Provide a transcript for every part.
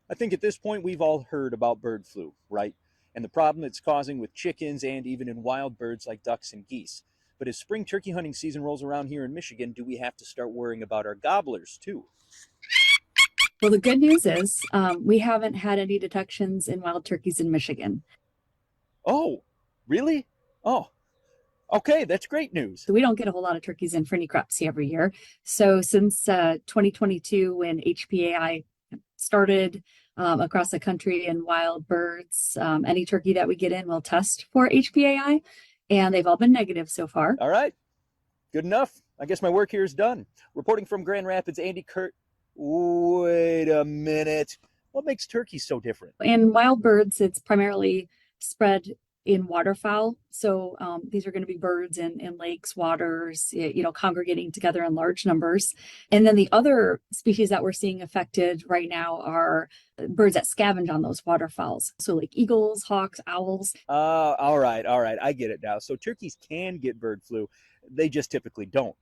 I think at this point we've all heard about bird flu, right? And the problem it's causing with chickens and even in wild birds like ducks and geese. But as spring turkey hunting season rolls around here in Michigan, do we have to start worrying about our gobblers too? Well, the good news is we haven't had any detections in wild turkeys in Michigan. Oh, really? Oh, okay, that's great news. So we don't get a whole lot of turkeys in for any crops every year. So since 2022, when HPAI started across the country in wild birds, any turkey that we get in will test for HPAI, and they've all been negative so far. All right, good enough. I guess my work here is done. Reporting from Grand Rapids, Andy Kurt. Wait a minute. What makes turkeys so different? In wild birds, it's primarily spread in waterfowl. So these are going to be birds in lakes, waters, congregating together in large numbers. And then the other species that we're seeing affected right now are birds that scavenge on those waterfowls. So like eagles, hawks, owls. All right, all right. I get it now. So turkeys can get bird flu. They just typically don't.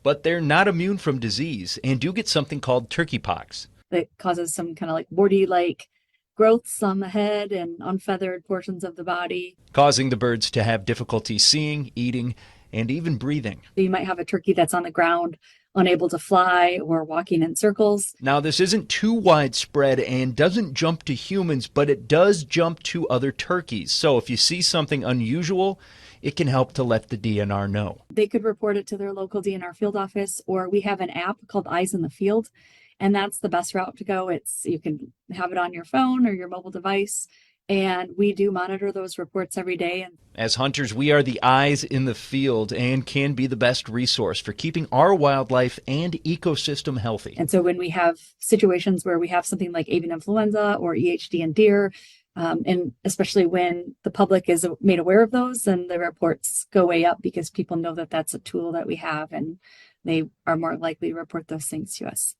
But they're not immune from disease and do get something called turkey pox. That causes some kind of like warty-like growths on the head and unfeathered portions of the body, causing the birds to have difficulty seeing, eating, and even breathing. So you might have a turkey that's on the ground, unable to fly or walking in circles. Now, this isn't too widespread and doesn't jump to humans, but it does jump to other turkeys. So if you see something unusual, it can help to let the DNR know. They could report it to their local DNR field office, or we have an app called Eyes in the Field, and that's the best route to go. You can have it on your phone or your mobile device, and we do monitor those reports every day. And as hunters, we are the eyes in the field and can be the best resource for keeping our wildlife and ecosystem healthy. And so when we have situations where we have something like avian influenza or EHD in deer, and especially when the public is made aware of those, then the reports go way up because people know that that's a tool that we have, and they are more likely to report those things to us.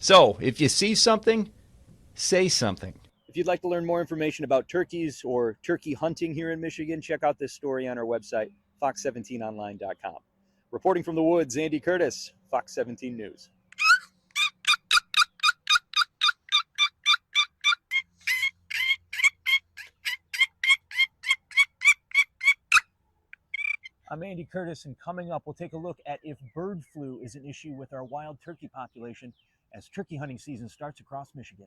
So if you see something, say something. If you'd like to learn more information about turkeys or turkey hunting here in Michigan, check out this story on our website, fox17online.com. Reporting from the woods, Andy Curtis, Fox 17 News. I'm Andy Curtis, and coming up, we'll take a look at if bird flu is an issue with our wild turkey population as turkey hunting season starts across Michigan.